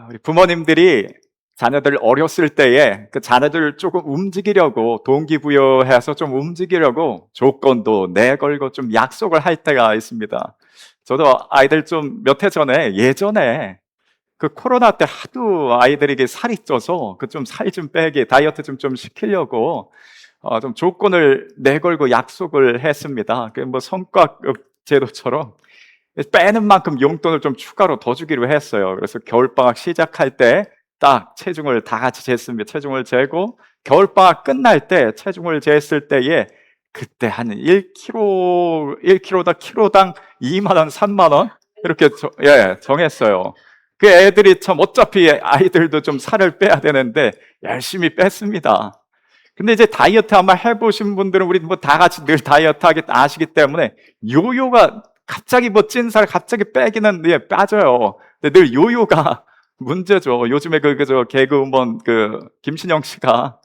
우리 부모님들이 자녀들 어렸을 때에 그 자녀들을 조금 움직이려고 동기부여해서 좀 움직이려고 조건도 내걸고 좀 약속을 할 때가 있습니다. 저도 아이들 좀 몇 해 전에 예전에 그 코로나 때 하도 아이들에게 살이 쪄서 그 좀 살 좀 빼게 다이어트 좀 시키려고 좀 조건을 내걸고 약속을 했습니다. 그 뭐 성과급 제도처럼 빼는 만큼 용돈을 좀 추가로 더 주기로 했어요. 그래서 겨울방학 시작할 때 딱 체중을 다 같이 쟀습니다. 체중을 재고 겨울방학 끝날 때 체중을 쟀을 때에 그때 한 1kg, 1kg당 2만 원, 3만 원 이렇게 정했어요. 그 애들이 참 어차피 아이들도 좀 살을 빼야 되는데 열심히 뺐습니다. 근데 이제 다이어트 아마 해보신 분들은 우리 뭐 다 같이 늘 다이어트 하기 아시기 때문에 요요가 갑자기 뭐 찐 살 갑자기 빼기는 빠져요. 근데 늘 요요가 문제죠. 요즘에 저 개그우먼 김신영 씨가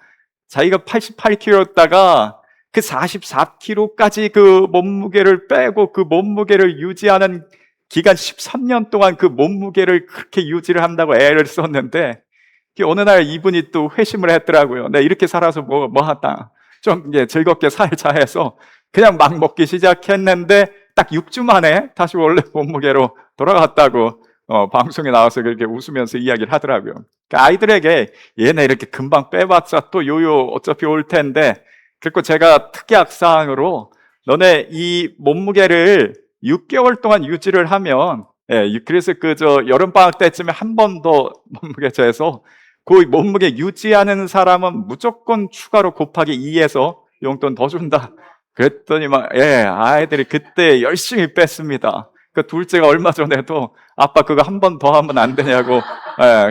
자기가 88kg였다가 그 44kg까지 그 몸무게를 빼고 그 몸무게를 유지하는 기간 13년 동안 그 몸무게를 그렇게 유지를 한다고 애를 썼는데 어느 날 이분이 또 회심을 했더라고요. 네, 이렇게 살아서 뭐 하다. 좀 즐겁게 살자 해서 그냥 막 먹기 시작했는데 딱 6주 만에 다시 원래 몸무게로 돌아갔다고 방송에 나와서 그렇게 웃으면서 이야기를 하더라고요. 그러니까 아이들에게 얘네 이렇게 금방 빼봤자 또 요요 어차피 올 텐데, 그리고 제가 특약사항으로 너네 이 몸무게를 6개월 동안 유지를 하면, 그래서 여름방학 때쯤에 한 번 더 몸무게 재서 그 몸무게 유지하는 사람은 무조건 추가로 곱하기 2해서 용돈 더 준다. 그랬더니 아이들이 그때 열심히 뺐습니다. 그 둘째가 얼마 전에도 아빠 그거 한 번 더 하면 안 되냐고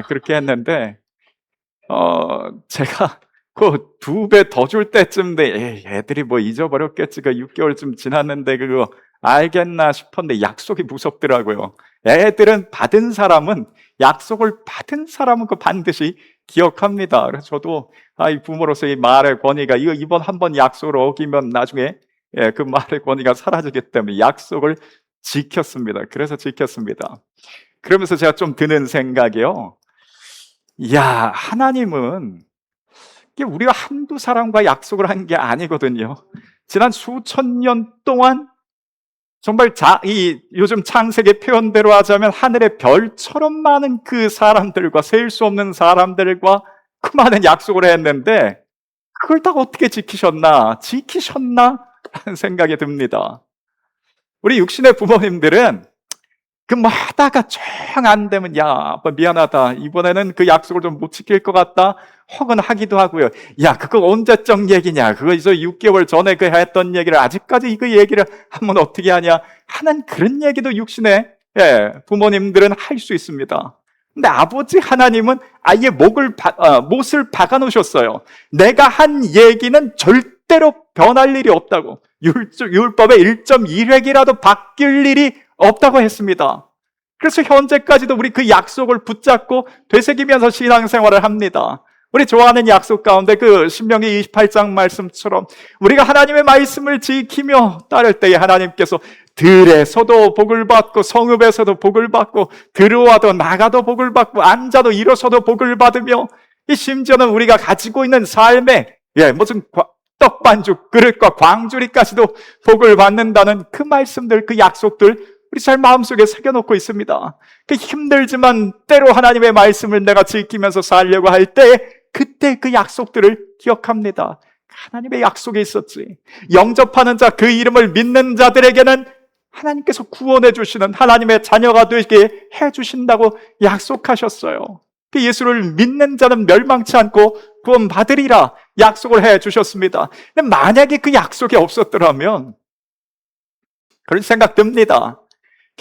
그렇게 했는데 제가 그 2배 더 줄 때쯤 돼 애들이 뭐 잊어버렸겠지. 그 6개월쯤 지났는데 그거 알겠나 싶었는데 약속이 무섭더라고요. 애들은 약속을 받은 사람은 그 반드시 기억합니다. 그래서 저도 이 부모로서 이 말의 권위가 이번 한 번 약속을 어기면 나중에 그 말의 권위가 사라지기 때문에 약속을 지켰습니다. 그래서 지켰습니다. 그러면서 제가 좀 드는 생각이요. 하나님은 우리가 한두 사람과 약속을 한 게 아니거든요. 지난 수천 년 동안 정말 요즘 창세기 표현대로 하자면 하늘의 별처럼 많은 그 사람들과, 셀 수 없는 사람들과 그 많은 약속을 했는데 그걸 다 어떻게 지키셨나 하는 생각이 듭니다. 우리 육신의 부모님들은 뭐 하다가 정 안 되면 아빠 미안하다, 이번에는 그 약속을 좀 못 지킬 것 같다 혹은 하기도 하고요. 그거 언제적 얘기냐, 그거 이제 6개월 전에 했던 얘기를 아직까지 그 얘기를 하면 어떻게 하냐 하는 그런 얘기도 육신의 부모님들은 할 수 있습니다. 근데 아버지 하나님은 아예 못을 박아 놓으셨어요. 내가 한 얘기는 절대로 변할 일이 없다고. 율법의 1.1획이라도 바뀔 일이 없다고 했습니다. 그래서 현재까지도 우리 그 약속을 붙잡고 되새기면서 신앙생활을 합니다. 우리 좋아하는 약속 가운데 그 신명기 28장 말씀처럼 우리가 하나님의 말씀을 지키며 따를 때에 하나님께서 들에서도 복을 받고 성읍에서도 복을 받고 들어와도 나가도 복을 받고 앉아도 일어서도 복을 받으며, 심지어는 우리가 가지고 있는 삶에 무슨 떡반죽 그릇과 광주리까지도 복을 받는다는 그 말씀들, 그 약속들 우리 잘 마음속에 새겨놓고 있습니다. 힘들지만 때로 하나님의 말씀을 내가 지키면서 살려고 할 때 그때 그 약속들을 기억합니다. 하나님의 약속이 있었지. 영접하는 자, 그 이름을 믿는 자들에게는 하나님께서 구원해 주시는 하나님의 자녀가 되게 해주신다고 약속하셨어요. 그 예수를 믿는 자는 멸망치 않고 구원받으리라 약속을 해 주셨습니다. 근데 만약에 그 약속이 없었더라면 그런 생각 듭니다.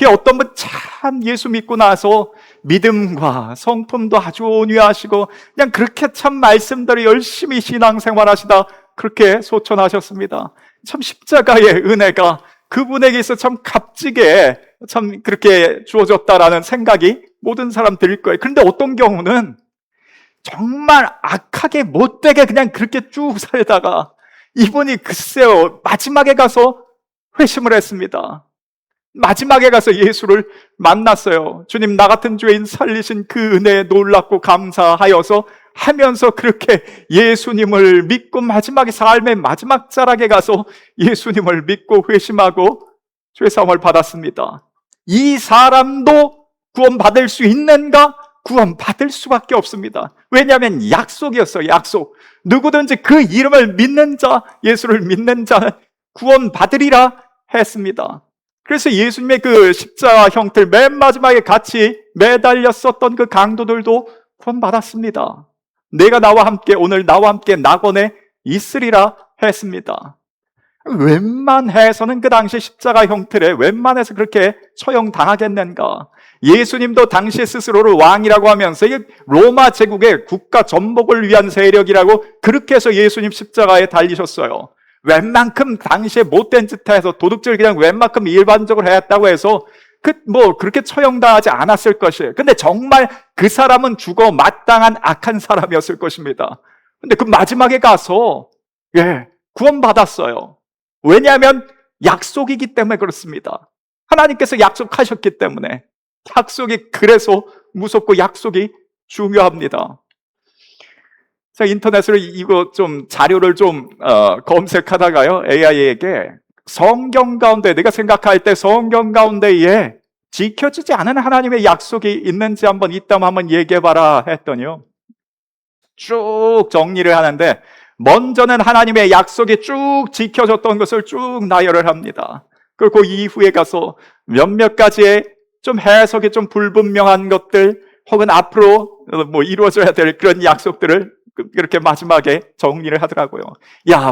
어떤 분 참 예수 믿고 나서 믿음과 성품도 아주 온유하시고 그냥 그렇게 참 말씀대로 열심히 신앙생활 하시다 그렇게 소천하셨습니다. 참 십자가의 은혜가 그분에게 있어 참 값지게 참 그렇게 주어졌다라는 생각이 모든 사람 들 거예요. 그런데 어떤 경우는 정말 악하게 못되게 그냥 그렇게 쭉 살다가 이분이 글쎄요 마지막에 가서 회심을 했습니다. 마지막에 가서 예수를 만났어요. 주님, 나 같은 죄인 살리신 그 은혜에 놀랍고 감사하여서 하면서 그렇게 예수님을 믿고 마지막에 삶의 마지막 자락에 가서 예수님을 믿고 회심하고 죄사함을 받았습니다. 이 사람도 구원받을 수 있는가? 구원받을 수밖에 없습니다. 왜냐하면 약속이었어요. 약속. 누구든지 그 이름을 믿는 자, 예수를 믿는 자는 구원받으리라 했습니다. 그래서 예수님의 그 십자가 형틀 맨 마지막에 같이 매달렸었던 그 강도들도 구원받았습니다. 내가 나와 함께, 오늘 나와 함께 낙원에 있으리라 했습니다. 웬만해서는 그 당시 십자가 형틀에 웬만해서 그렇게 처형당하겠는가? 예수님도 당시 스스로를 왕이라고 하면서 이게 로마 제국의 국가 전복을 위한 세력이라고 그렇게 해서 예수님 십자가에 달리셨어요. 웬만큼 당시에 못된 짓 해서 도둑질 그냥 웬만큼 일반적으로 했다고 해서 그렇게 처형당하지 않았을 것이에요. 근데 정말 그 사람은 죽어 마땅한 악한 사람이었을 것입니다. 근데 그 마지막에 가서 구원받았어요. 왜냐하면 약속이기 때문에 그렇습니다. 하나님께서 약속하셨기 때문에. 약속이 그래서 무섭고 약속이 중요합니다. 제가 인터넷으로 이거 좀 자료를 좀 검색하다가요, AI에게 성경 가운데, 내가 생각할 때 성경 가운데에 지켜지지 않은 하나님의 약속이 있는지 있다면 한번 얘기해봐라 했더니요, 쭉 정리를 하는데 먼저는 하나님의 약속이 쭉 지켜졌던 것을 쭉 나열을 합니다. 그리고 그 이후에 가서 몇몇 가지의 좀 해석이 좀 불분명한 것들 혹은 앞으로 이루어져야 될 그런 약속들을 그렇게 마지막에 정리를 하더라고요.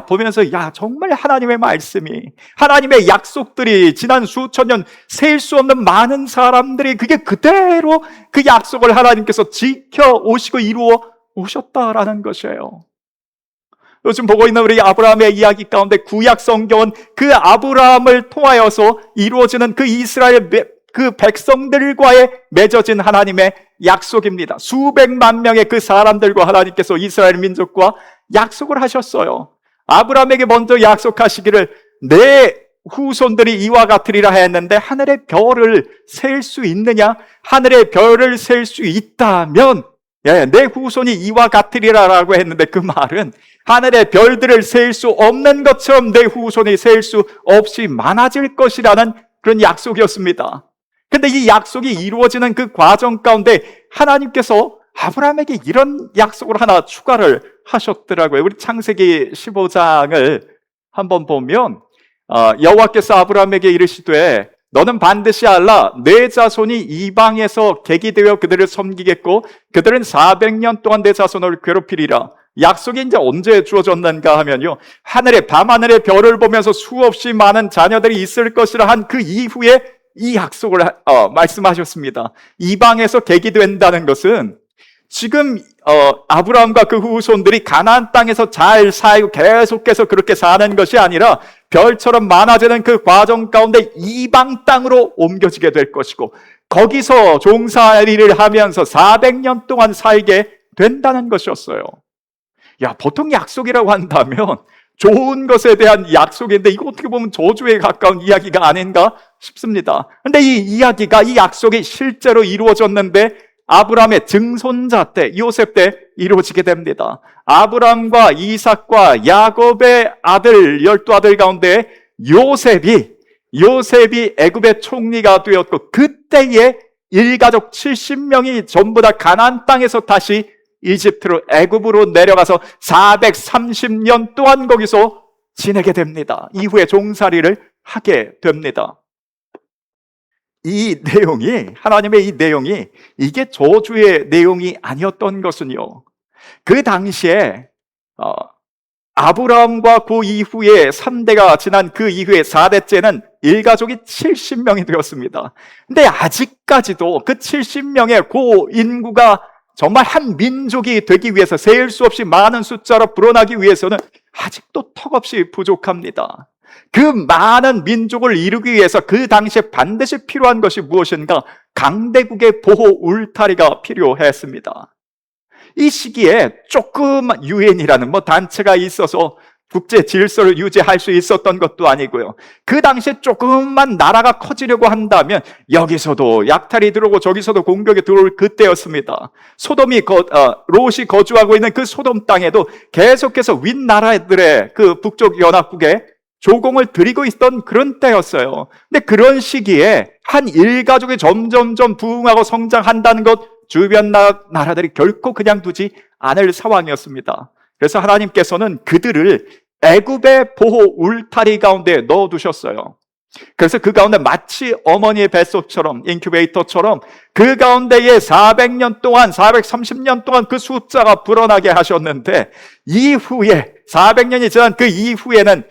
보면서 정말 하나님의 말씀이, 하나님의 약속들이 지난 수천 년 셀 수 없는 많은 사람들이 그게 그대로 그 약속을 하나님께서 지켜오시고 이루어 오셨다라는 것이에요. 요즘 보고 있는 우리 아브라함의 이야기 가운데 구약 성경은 그 아브라함을 통하여서 이루어지는 그 이스라엘 그 백성들과의 맺어진 하나님의 약속입니다. 수백만 명의 그 사람들과 하나님께서 이스라엘 민족과 약속을 하셨어요. 아브라함에게 먼저 약속하시기를 내 후손들이 이와 같으리라 했는데 하늘의 별을 셀 수 있느냐? 하늘의 별을 셀 수 있다면 내 후손이 이와 같으리라라고 했는데 그 말은 하늘의 별들을 셀 수 없는 것처럼 내 후손이 셀 수 없이 많아질 것이라는 그런 약속이었습니다. 근데 이 약속이 이루어지는 그 과정 가운데 하나님께서 아브라함에게 이런 약속을 하나 추가를 하셨더라고요. 우리 창세기 15장을 한번 보면 여호와께서 아브라함에게 이르시되 너는 반드시 알라 내 자손이 이방에서 객이 되어 그들을 섬기겠고 그들은 400년 동안 내 자손을 괴롭히리라. 약속이 이제 언제 주어졌는가 하면요, 밤하늘의 별을 보면서 수없이 많은 자녀들이 있을 것이라 한 그 이후에 이 약속을 말씀하셨습니다. 이방에서 객이 된다는 것은 지금 아브라함과 그 후손들이 가나안 땅에서 잘 살고 계속해서 그렇게 사는 것이 아니라 별처럼 많아지는 그 과정 가운데 이방 땅으로 옮겨지게 될 것이고 거기서 종살이를 하면서 400년 동안 살게 된다는 것이었어요. 보통 약속이라고 한다면 좋은 것에 대한 약속인데 이거 어떻게 보면 저주에 가까운 이야기가 아닌가 싶습니다. 그런데 이 이야기가, 이 약속이 실제로 이루어졌는데 아브라함의 증손자 때, 요셉 때 이루어지게 됩니다. 아브라함과 이삭과 야곱의 아들 12아들 가운데 요셉이 애굽의 총리가 되었고 그때에 일가족 70명이 전부 다 가나안 땅에서 다시 이집트로, 애굽으로 내려가서 430년 동안 거기서 지내게 됩니다. 이후에 종살이를 하게 됩니다. 이 내용이, 하나님의 이 내용이 이게 저주의 내용이 아니었던 것은요, 그 당시에 아브라함과 그 이후에 3대가 지난 그 이후에 4대째는 일가족이 70명이 되었습니다. 근데 아직까지도 그 70명의 그 인구가 정말 한 민족이 되기 위해서, 셀 수 없이 많은 숫자로 불어나기 위해서는 아직도 턱없이 부족합니다. 그 많은 민족을 이루기 위해서 그 당시에 반드시 필요한 것이 무엇인가? 강대국의 보호 울타리가 필요했습니다. 이 시기에 조그만 유엔이라는 단체가 있어서 국제 질서를 유지할 수 있었던 것도 아니고요. 그 당시에 조금만 나라가 커지려고 한다면 여기서도 약탈이 들어오고 저기서도 공격이 들어올 그때였습니다. 롯이 거주하고 있는 그 소돔 땅에도 계속해서 윗나라들의 그 북쪽 연합국에 조공을 들이고 있던 그런 때였어요. 근데 그런 시기에 한 일가족이 점점점 부흥하고 성장한다는 것, 주변 나라들이 결코 그냥 두지 않을 상황이었습니다. 그래서 하나님께서는 그들을 애굽의 보호 울타리 가운데 넣어두셨어요. 그래서 그 가운데 마치 어머니의 뱃속처럼, 인큐베이터처럼 그 가운데에 400년 동안, 430년 동안 그 숫자가 불어나게 하셨는데, 이후에 400년이 지난 그 이후에는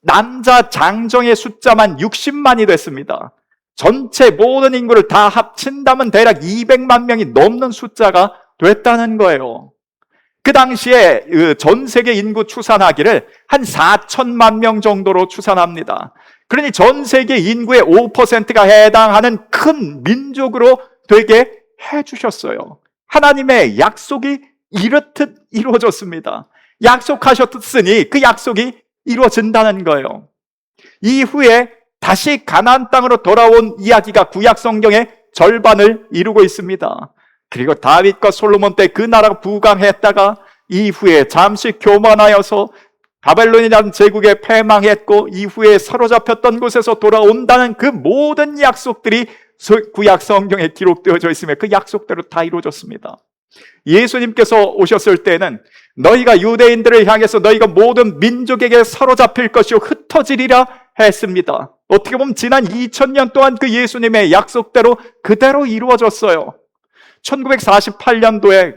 남자 장정의 숫자만 60만이 됐습니다. 전체 모든 인구를 다 합친다면 대략 200만 명이 넘는 숫자가 됐다는 거예요. 그 당시에 전 세계 인구 추산하기를 한 4천만 명 정도로 추산합니다. 그러니 전 세계 인구의 5%가 해당하는 큰 민족으로 되게 해주셨어요. 하나님의 약속이 이렇듯 이루어졌습니다. 약속하셨으니 그 약속이 이루어진다는 거예요. 이후에 다시 가나안 땅으로 돌아온 이야기가 구약 성경의 절반을 이루고 있습니다. 그리고 다윗과 솔로몬 때 그 나라가 부강했다가 이후에 잠시 교만하여서 바벨론이라는 제국에 패망했고 이후에 사로잡혔던 곳에서 돌아온다는 그 모든 약속들이 구약 성경에 기록되어져 있으며 그 약속대로 다 이루어졌습니다. 예수님께서 오셨을 때는 너희가 유대인들을 향해서 너희가 모든 민족에게 사로잡힐 것이요 흩어지리라 했습니다. 어떻게 보면 지난 2000년 동안 그 예수님의 약속대로 그대로 이루어졌어요. 1948년도에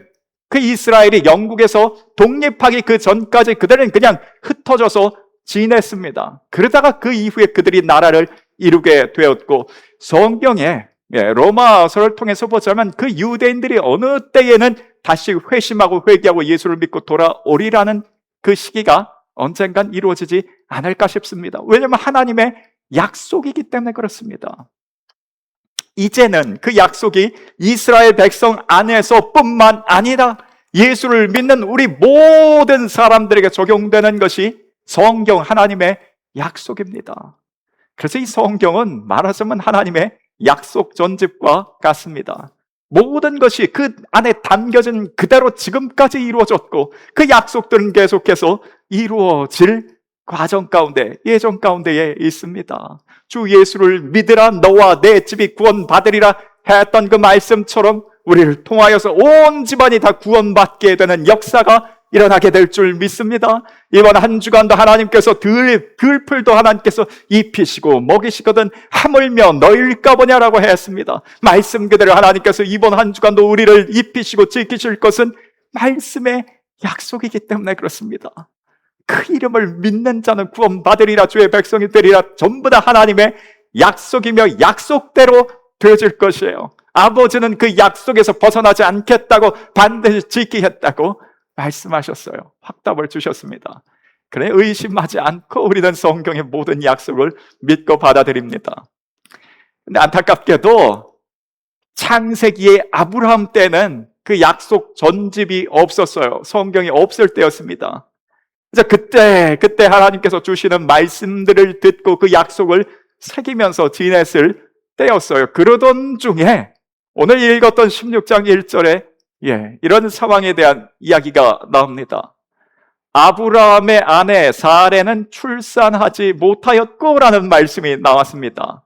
그 이스라엘이 영국에서 독립하기 그 전까지 그들은 그냥 흩어져서 지냈습니다. 그러다가 그 이후에 그들이 나라를 이루게 되었고, 성경에 로마서를 통해서 보자면 그 유대인들이 어느 때에는 다시 회심하고 회개하고 예수를 믿고 돌아오리라는 그 시기가 언젠간 이루어지지 않을까 싶습니다. 왜냐하면 하나님의 약속이기 때문에 그렇습니다. 이제는 그 약속이 이스라엘 백성 안에서 뿐만 아니라 예수를 믿는 우리 모든 사람들에게 적용되는 것이 성경 하나님의 약속입니다. 그래서 이 성경은 말하자면 하나님의 약속 전집과 같습니다. 모든 것이 그 안에 담겨진 그대로 지금까지 이루어졌고 그 약속들은 계속해서 이루어질 과정 가운데, 예정 가운데에 있습니다. 주 예수를 믿으라 너와 내 집이 구원받으리라 했던 그 말씀처럼 우리를 통하여서 온 집안이 다 구원받게 되는 역사가 일어나게 될 줄 믿습니다. 이번 한 주간도 하나님께서 들풀도 하나님께서 입히시고 먹이시거든 하물며 너일까 보냐라고 했습니다. 말씀 그대로 하나님께서 이번 한 주간도 우리를 입히시고 지키실 것은 말씀의 약속이기 때문에 그렇습니다. 그 이름을 믿는 자는 구원받으리라, 주의 백성이 되리라. 전부 다 하나님의 약속이며 약속대로 되어질 것이에요. 아버지는 그 약속에서 벗어나지 않겠다고, 반드시 지키겠다고 말씀하셨어요. 확답을 주셨습니다. 그래 의심하지 않고 우리는 성경의 모든 약속을 믿고 받아들입니다. 근데 안타깝게도 창세기의 아브라함 때는 그 약속 전집이 없었어요. 성경이 없을 때였습니다. 그래서 그때 하나님께서 주시는 말씀들을 듣고 그 약속을 새기면서 지냈을 때였어요. 그러던 중에 오늘 읽었던 16장 1절에 이런 상황에 대한 이야기가 나옵니다. 아브라함의 아내 사레는 출산하지 못하였고 라는 말씀이 나왔습니다.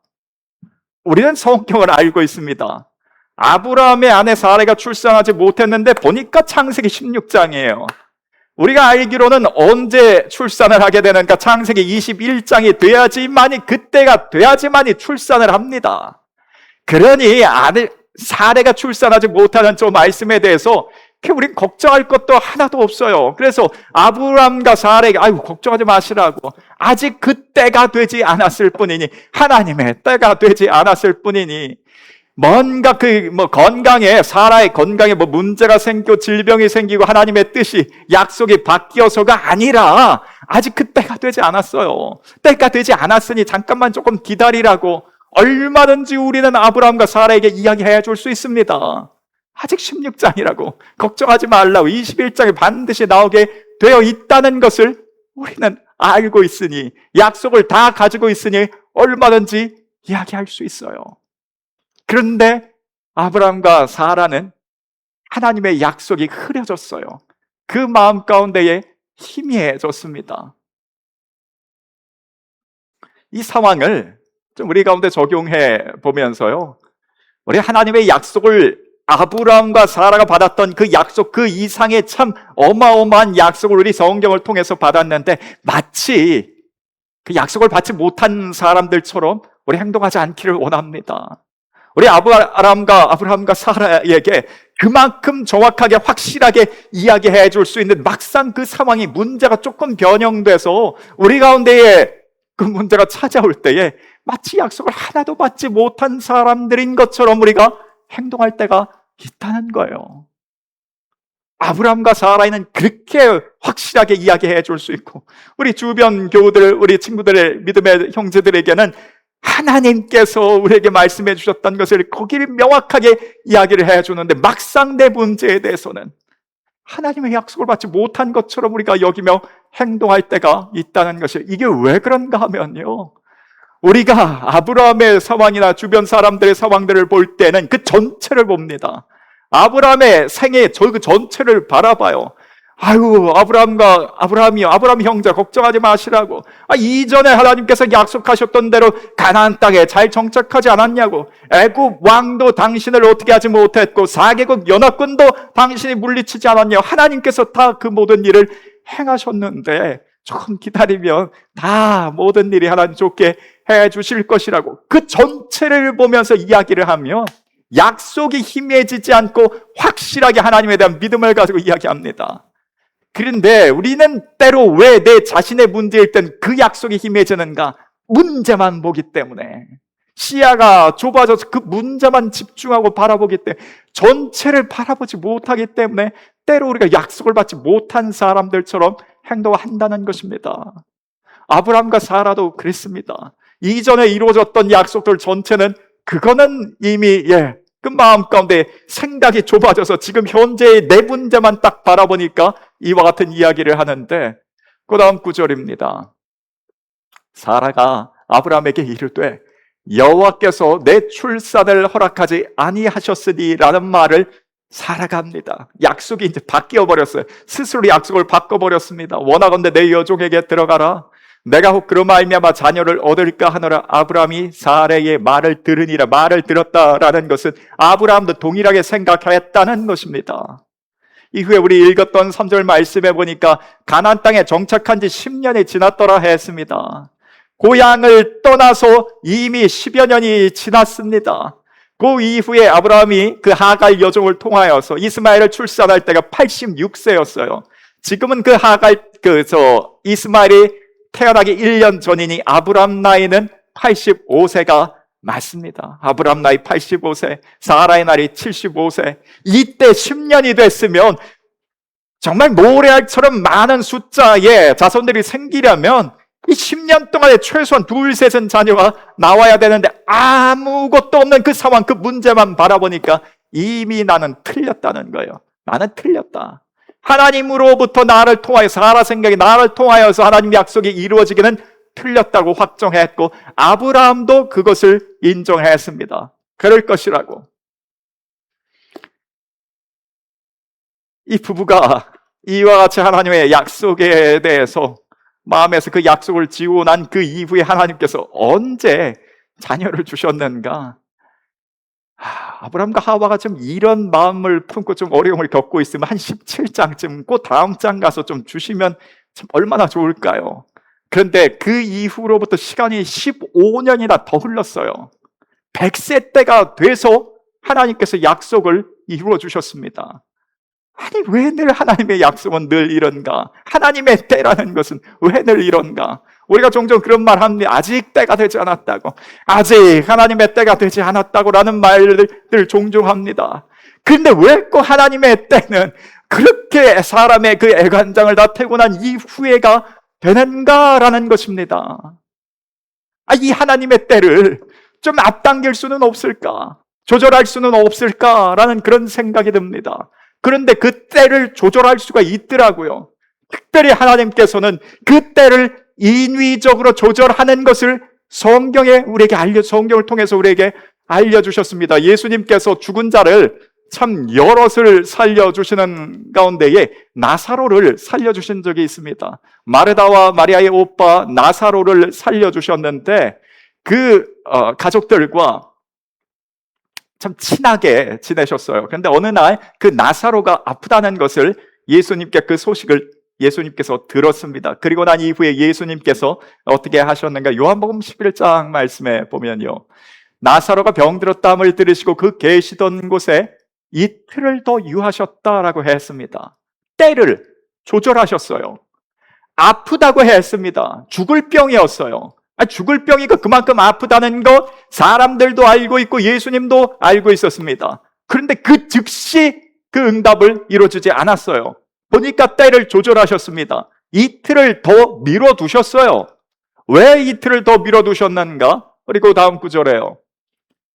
우리는 성경을 알고 있습니다. 아브라함의 아내 사레가 출산하지 못했는데 보니까 창세기 16장이에요. 우리가 알기로는 언제 출산을 하게 되는가? 창세기 21장이 돼야지만이, 그때가 돼야지만이 출산을 합니다. 그러니 사레가 출산하지 못하는 저 말씀에 대해서 우린 걱정할 것도 하나도 없어요. 그래서 아브람과 사레가 걱정하지 마시라고, 아직 그때가 되지 않았을 뿐이니, 하나님의 때가 되지 않았을 뿐이니, 뭔가 건강에, 사라의 건강에 문제가 생기고 질병이 생기고 하나님의 뜻이, 약속이 바뀌어서가 아니라 아직 그 때가 되지 않았어요. 때가 되지 않았으니 잠깐만 조금 기다리라고 얼마든지 우리는 아브라함과 사라에게 이야기해 줄 수 있습니다. 아직 16장이라고, 걱정하지 말라고, 21장에 반드시 나오게 되어 있다는 것을 우리는 알고 있으니, 약속을 다 가지고 있으니 얼마든지 이야기할 수 있어요. 그런데 아브라함과 사라는 하나님의 약속이 흐려졌어요. 그 마음 가운데에 희미해졌습니다. 이 상황을 좀 우리 가운데 적용해 보면서요, 우리 하나님의 약속을, 아브라함과 사라가 받았던 그 약속, 그 이상의 참 어마어마한 약속을 우리 성경을 통해서 받았는데, 마치 그 약속을 받지 못한 사람들처럼 우리 행동하지 않기를 원합니다. 우리 아브라함과 사라에게 그만큼 정확하게 확실하게 이야기해 줄 수 있는, 막상 그 상황이, 문제가 조금 변형돼서 우리 가운데에 그 문제가 찾아올 때에 마치 약속을 하나도 받지 못한 사람들인 것처럼 우리가 행동할 때가 있다는 거예요. 아브라함과 사라이는 그렇게 확실하게 이야기해 줄 수 있고, 우리 주변 교우들, 우리 친구들의 믿음의 형제들에게는 하나님께서 우리에게 말씀해 주셨던 것을 거기를 명확하게 이야기를 해 주는데, 막상 내 문제에 대해서는 하나님의 약속을 받지 못한 것처럼 우리가 여기며 행동할 때가 있다는 것이에요. 이게 왜 그런가 하면요, 우리가 아브라함의 상황이나 주변 사람들의 상황들을 볼 때는 그 전체를 봅니다. 아브라함의 생애 그 전체를 바라봐요. 아유, 아브라함 형제 걱정하지 마시라고. 이전에 하나님께서 약속하셨던 대로 가나안 땅에 잘 정착하지 않았냐고. 애굽 왕도 당신을 어떻게 하지 못했고, 4개국 연합군도 당신이 물리치지 않았냐고. 하나님께서 다 그 모든 일을 행하셨는데 조금 기다리면 다 모든 일이 하나님 좋게 해 주실 것이라고. 그 전체를 보면서 이야기를 하면 약속이 희미해지지 않고 확실하게 하나님에 대한 믿음을 가지고 이야기합니다. 그런데 우리는 때로 왜 내 자신의 문제일 땐 그 약속이 희미해지는가? 문제만 보기 때문에, 시야가 좁아져서 그 문제만 집중하고 바라보기 때문에, 전체를 바라보지 못하기 때문에 때로 우리가 약속을 받지 못한 사람들처럼 행동한다는 것입니다. 아브라함과 사라도 그랬습니다. 이전에 이루어졌던 약속들 전체는, 그거는 이미 그 마음 가운데 생각이 좁아져서 지금 현재의 내 문제만 딱 바라보니까 이와 같은 이야기를 하는데, 그 다음 구절입니다. 사라가 아브라함에게 이르되 여호와께서 내 출산을 허락하지 아니하셨으니 라는 말을 사라가 합니다. 약속이 이제 바뀌어 버렸어요. 스스로 약속을 바꿔버렸습니다. 원하건대 내 여종에게 들어가라. 내가 혹 그로 말미암아 자녀를 얻을까 하노라. 아브라함이 사라의 말을 들으니라. 말을 들었다라는 것은 아브라함도 동일하게 생각했다는 것입니다. 이후에 우리 읽었던 3절 말씀해 보니까 가나안 땅에 정착한 지 10년이 지났더라 했습니다. 고향을 떠나서 이미 10여 년이 지났습니다. 그 이후에 아브라함이 그 하갈 여종을 통하여서 이스마엘을 출산할 때가 86세였어요. 지금은 그 이스마엘이 태어나기 1년 전이니 아브라함 나이는 85세가 맞습니다. 아브라함 나이 85세, 사라의 나이 75세. 이때 10년이 됐으면 정말 모래알처럼 많은 숫자의 자손들이 생기려면 이 10년 동안에 최소한 둘, 셋은 자녀가 나와야 되는데, 아무것도 없는 그 상황, 그 문제만 바라보니까 이미 나는 틀렸다는 거예요. 나는 틀렸다. 하나님으로부터 나를 통하여서, 사라 생각이 나를 통하여서 하나님 약속이 이루어지기는 틀렸다고 확정했고, 아브라함도 그것을 인정했습니다. 그럴 것이라고. 이 부부가 이와 같이 하나님의 약속에 대해서 마음에서 그 약속을 지고 난 그 이후에 하나님께서 언제 자녀를 주셨는가? 아브라함과 하와가 좀 이런 마음을 품고 좀 어려움을 겪고 있으면 한 17장쯤, 그 다음 장 가서 좀 주시면 참 얼마나 좋을까요? 그런데 그 이후로부터 시간이 15년이나 더 흘렀어요. 100세 때가 돼서 하나님께서 약속을 이루어 주셨습니다. 아니, 왜 늘 하나님의 약속은 늘 이런가? 하나님의 때라는 것은 왜 늘 이런가? 우리가 종종 그런 말 합니다. 아직 때가 되지 않았다고. 아직 하나님의 때가 되지 않았다고 라는 말들 종종 합니다. 그런데 왜 꼭 하나님의 때는 그렇게 사람의 그 애간장을 다 태고 난 이후에가 되는가라는 것입니다. 이 하나님의 때를 좀 앞당길 수는 없을까? 조절할 수는 없을까라는 그런 생각이 듭니다. 그런데 그 때를 조절할 수가 있더라고요. 특별히 하나님께서는 그 때를 인위적으로 조절하는 것을 성경을 통해서 우리에게 알려주셨습니다. 예수님께서 죽은 자를 참 여럿을 살려주시는 가운데에 나사로를 살려주신 적이 있습니다. 마르다와 마리아의 오빠 나사로를 살려주셨는데 그 가족들과 참 친하게 지내셨어요. 그런데 어느 날 그 나사로가 아프다는 것을 그 소식을 예수님께서 들었습니다. 그리고 난 이후에 예수님께서 어떻게 하셨는가? 요한복음 11장 말씀에 보면요, 나사로가 병들었다함을 들으시고 그 계시던 곳에 이틀을 더 유하셨다라고 했습니다. 때를 조절하셨어요. 아프다고 했습니다. 죽을 병이었어요. 죽을 병이고 그만큼 아프다는 것 사람들도 알고 있고 예수님도 알고 있었습니다. 그런데 그 즉시 그 응답을 이루어주지 않았어요. 보니까 때를 조절하셨습니다. 이틀을 더 미뤄두셨어요. 왜 이틀을 더 미뤄두셨는가? 그리고 다음 구절에요,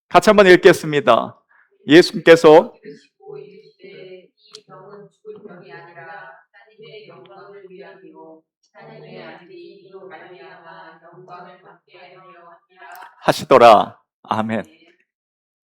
같이 한번 읽겠습니다. 예수님께서 이 병은 죽을 병이 아니라 하나님의 영광을 위함이요 하나님의 아들이 이로 말미암아 영광을 받게 하려 함이라 하시더라. 아멘.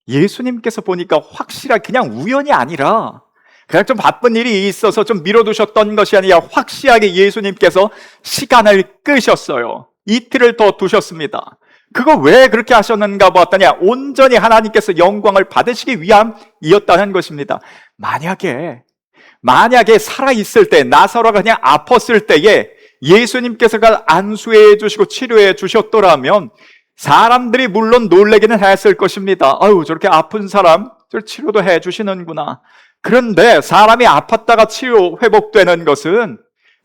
예수님께서 보니까 확실하게 그냥 우연이 아니라 그냥 좀 바쁜 일이 있어서 좀 미뤄두셨던 것이 아니라 확실하게 예수님께서 시간을 끄셨어요. 이틀을 더 두셨습니다. 그거 왜 그렇게 하셨는가 봤더니 온전히 하나님께서 영광을 받으시기 위함이었다는 것입니다. 만약에 살아있을 때, 나사로가 그냥 아팠을 때에 예수님께서가 안수해 주시고 치료해 주셨더라면 사람들이 물론 놀라기는 했을 것입니다. 아유, 저렇게 아픈 사람 치료도 해 주시는구나. 그런데 사람이 아팠다가 치료 회복되는 것은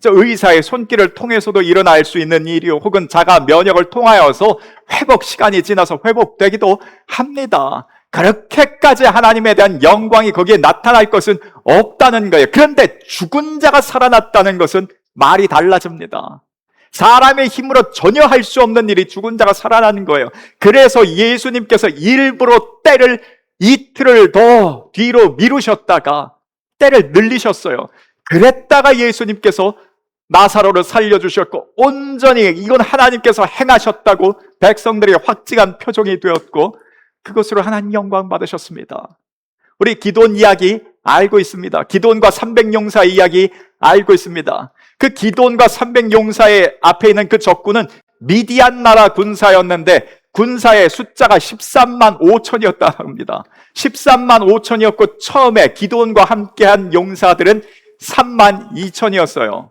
의사의 손길을 통해서도 일어날 수 있는 일이요, 혹은 자가 면역을 통하여서 회복 시간이 지나서 회복되기도 합니다. 그렇게까지 하나님에 대한 영광이 거기에 나타날 것은 없다는 거예요. 그런데 죽은 자가 살아났다는 것은 말이 달라집니다. 사람의 힘으로 전혀 할 수 없는 일이 죽은 자가 살아나는 거예요. 그래서 예수님께서 일부러 때를 이틀을 더 뒤로 미루셨다가 때를 늘리셨어요. 그랬다가 예수님께서 나사로를 살려주셨고 온전히 이건 하나님께서 행하셨다고 백성들이 확증한 표정이 되었고 그것으로 하나님 영광 받으셨습니다. 우리 기돈 이야기 알고 있습니다. 기돈과 300용사 이야기 알고 있습니다. 그 기돈과 300용사의 앞에 있는 그 적군은 미디안 나라 군사였는데 군사의 숫자가 13만 5천이었다고 합니다. 13만 5천이었고 처음에 기돈과 함께한 용사들은 3만 2천이었어요.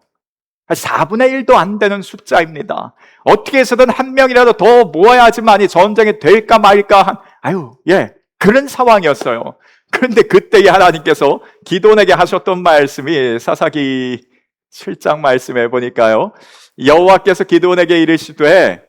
4분의 1도 안 되는 숫자입니다. 어떻게 해서든 한 명이라도 더 모아야지만이 전쟁이 될까 말까 그런 상황이었어요. 그런데 그때에 하나님께서 기돈에게 하셨던 말씀이 사사기 7장 말씀해 보니까요, 여호와께서 기돈에게 이르시되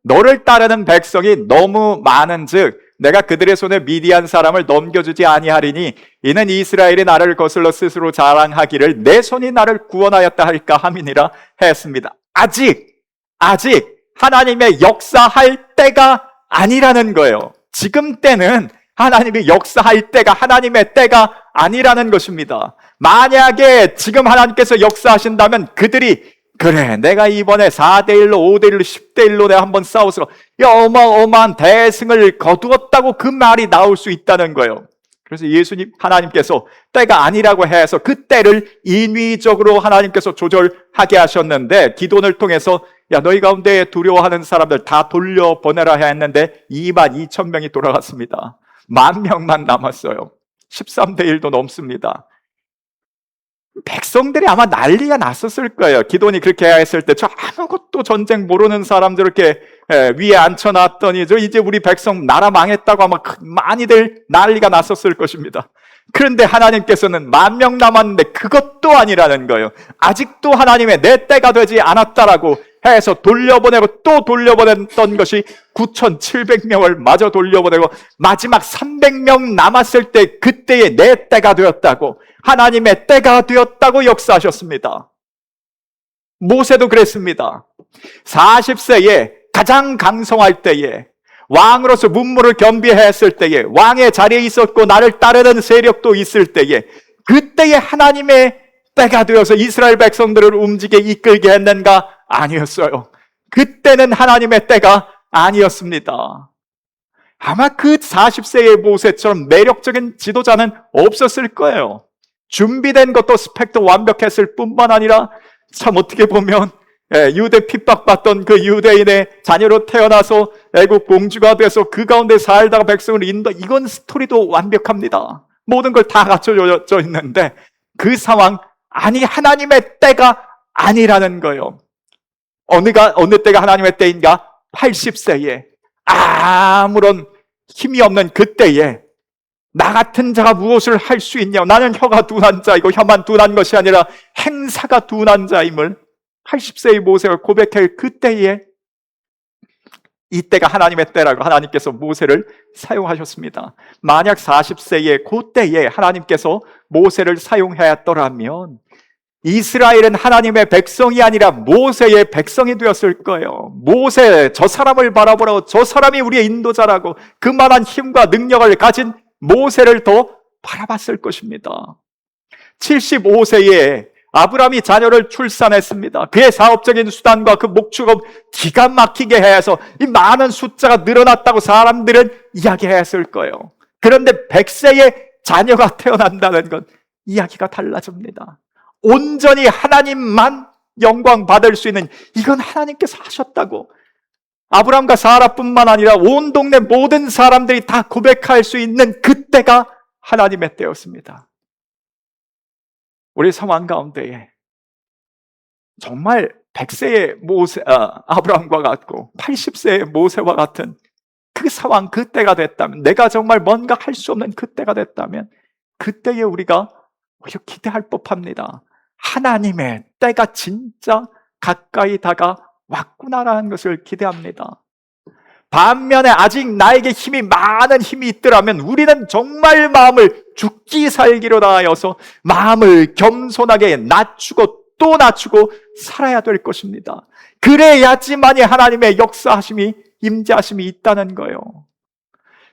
너를 따르는 백성이 너무 많은즉 내가 그들의 손에 미디안 사람을 넘겨주지 아니하리니 이는 이스라엘이 나를 거슬러 스스로 자랑하기를 내 손이 나를 구원하였다 할까 함이니라 했습니다. 아직 하나님의 역사할 때가 아니라는 거예요. 지금 때는 하나님이 역사할 때가 하나님의 때가 아니라는 것입니다. 만약에 지금 하나님께서 역사하신다면 그들이 그래, 내가 이번에 4대1로 5대1로 10대1로 내가 한번 싸워서 어마어마한 대승을 거두었다고 그 말이 나올 수 있다는 거예요. 그래서 하나님께서 때가 아니라고 해서 그 때를 인위적으로 하나님께서 조절하게 하셨는데 기돈을 통해서 너희 가운데 두려워하는 사람들 다 돌려보내라 했는데 2만 2천 명이 돌아갔습니다. 10,000명만 남았어요. 13대 1도 넘습니다. 백성들이 아마 난리가 났었을 거예요. 기돈이 그렇게 했을 때 저 아무것도 전쟁 모르는 사람들 이렇게 위에 앉혀놨더니 이제 우리 백성 나라 망했다고 아마 많이들 난리가 났었을 것입니다. 그런데 하나님께서는 10,000명 남았는데 그것도 아니라는 거예요. 아직도 하나님의 내 때가 되지 않았다라고 해서 돌려보내고 또 돌려보냈던 것이 9,700명을 마저 돌려보내고 마지막 300명 남았을 때 그때의 내 때가 되었다고, 하나님의 때가 되었다고 역사하셨습니다. 모세도 그랬습니다. 40세에 가장 강성할 때에 왕으로서 문무를 겸비했을 때에 왕의 자리에 있었고 나를 따르는 세력도 있을 때에 그때에 하나님의 때가 되어서 이스라엘 백성들을 움직여 이끌게 했는가 아니었어요. 그때는 하나님의 때가 아니었습니다. 아마 그 40세의 모세처럼 매력적인 지도자는 없었을 거예요. 준비된 것도 스펙도 완벽했을 뿐만 아니라 참 어떻게 보면 유대 핍박받던 그 유대인의 자녀로 태어나서 애국 공주가 돼서 그 가운데 살다가 백성을 이건 스토리도 완벽합니다. 모든 걸 다 갖춰져 있는데 그 상황, 아니 하나님의 때가 아니라는 거예요. 어느 때가 하나님의 때인가? 80세에 아무런 힘이 없는 그때에 나 같은 자가 무엇을 할 수 있냐? 나는 혀가 둔한 자이고 혀만 둔한 것이 아니라 행사가 둔한 자임을 80세의 모세가 고백할 그때에 이때가 하나님의 때라고 하나님께서 모세를 사용하셨습니다. 만약 40세의 그때에 하나님께서 모세를 사용하였더라면 이스라엘은 하나님의 백성이 아니라 모세의 백성이 되었을 거예요. 모세, 저 사람을 바라보라고, 저 사람이 우리의 인도자라고 그만한 힘과 능력을 가진 모세를 더 바라봤을 것입니다. 75세에 아브라함이 자녀를 출산했습니다. 그의 사업적인 수단과 그 목축업 기가 막히게 해서 이 많은 숫자가 늘어났다고 사람들은 이야기했을 거예요. 그런데 100세에 자녀가 태어난다는 건 이야기가 달라집니다. 온전히 하나님만 영광 받을 수 있는, 이건 하나님께서 하셨다고 아브라함과 사라뿐만 아니라 온 동네 모든 사람들이 다 고백할 수 있는 그때가 하나님의 때였습니다. 우리 상황 가운데에 정말 100세의 아브라함과 같고 80세의 모세와 같은 그 상황, 그때가 됐다면, 내가 정말 뭔가 할 수 없는 그때가 됐다면 그때에 우리가 오히려 기대할 법합니다. 하나님의 때가 진짜 가까이 다가왔구나라는 것을 기대합니다. 반면에 아직 나에게 많은 힘이 있더라면 우리는 정말 마음을 죽기 살기로 다하여서 마음을 겸손하게 낮추고 또 낮추고 살아야 될 것입니다. 그래야지만이 하나님의 역사하심이, 임재하심이 있다는 거예요.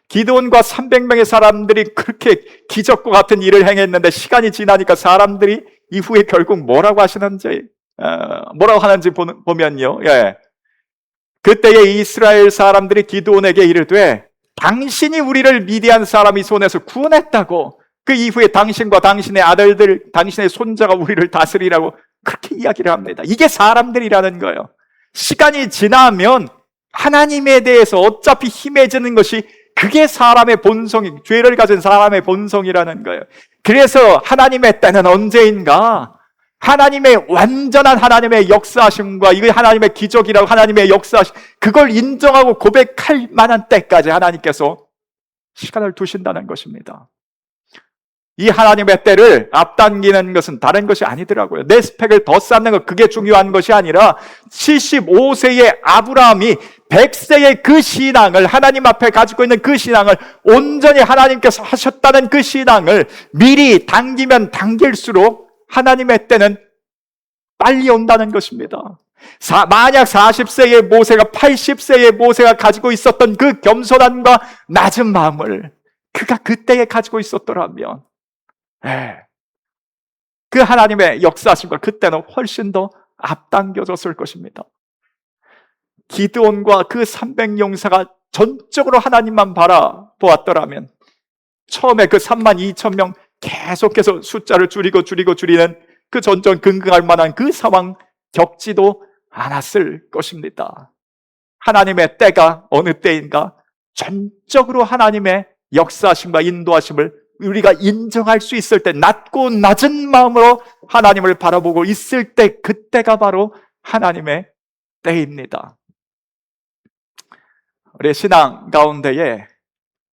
기드온과 300명의 사람들이 그렇게 기적과 같은 일을 행했는데 시간이 지나니까 사람들이 이후에 결국 뭐라고 하시는지, 뭐라고 하는지 보면요. 그때에 이스라엘 사람들이 기드온에게 이르되 당신이 우리를 미디안 사람이 손에서 구원했다고, 그 이후에 당신과 당신의 아들들, 당신의 손자가 우리를 다스리라고 그렇게 이야기를 합니다. 이게 사람들이라는 거예요. 시간이 지나면 하나님에 대해서 어차피 힘해지는 것이, 그게 사람의 본성이, 죄를 가진 사람의 본성이라는 거예요. 그래서 하나님의 때는 언제인가? 하나님의 완전한 하나님의 역사하심과 이게 하나님의 기적이라고 하나님의 역사하심, 그걸 인정하고 고백할 만한 때까지 하나님께서 시간을 두신다는 것입니다. 이 하나님의 때를 앞당기는 것은 다른 것이 아니더라고요. 내 스펙을 더 쌓는 것, 그게 중요한 것이 아니라 75세의 아브라함이 100세의 그 신앙을, 하나님 앞에 가지고 있는 그 신앙을, 온전히 하나님께서 하셨다는 그 신앙을 미리 당기면 당길수록 하나님의 때는 빨리 온다는 것입니다. 만약 40세의 모세가 80세의 모세가 가지고 있었던 그 겸손함과 낮은 마음을 그가 그때에 가지고 있었더라면 그 하나님의 역사하심과 그때는 훨씬 더 앞당겨졌을 것입니다. 기드온과 그 300용사가 전적으로 하나님만 바라보았더라면 처음에 그 32,000명 계속해서 숫자를 줄이는 그 전전긍긍할 만한 그 상황 겪지도 않았을 것입니다. 하나님의 때가 어느 때인가? 전적으로 하나님의 역사하심과 인도하심을 우리가 인정할 수 있을 때, 낮고 낮은 마음으로 하나님을 바라보고 있을 때, 그때가 바로 하나님의 때입니다. 우리 신앙 가운데에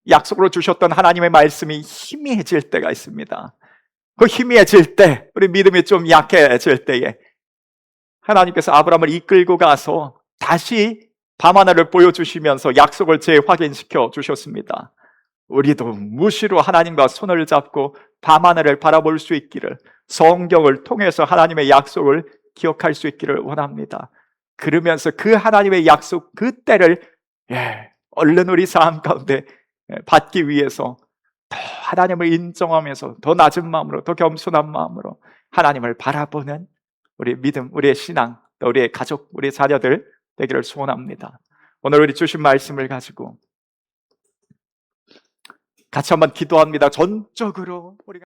약속으로 주셨던 하나님의 말씀이 희미해질 때가 있습니다. 그 희미해질 때, 우리 믿음이 좀 약해질 때에 하나님께서 아브라함을 이끌고 가서 다시 밤하늘을 보여주시면서 약속을 재확인시켜 주셨습니다. 우리도 무시로 하나님과 손을 잡고 밤하늘을 바라볼 수 있기를, 성경을 통해서 하나님의 약속을 기억할 수 있기를 원합니다. 그러면서 그 하나님의 약속, 그 때를 얼른 우리 삶 가운데 받기 위해서 더 하나님을 인정하면서 더 낮은 마음으로, 더 겸손한 마음으로 하나님을 바라보는 우리 믿음, 우리의 신앙 또 우리의 가족, 우리 자녀들 되기를 소원합니다. 오늘 우리 주신 말씀을 가지고 같이 한번 기도합니다. 전적으로 우리가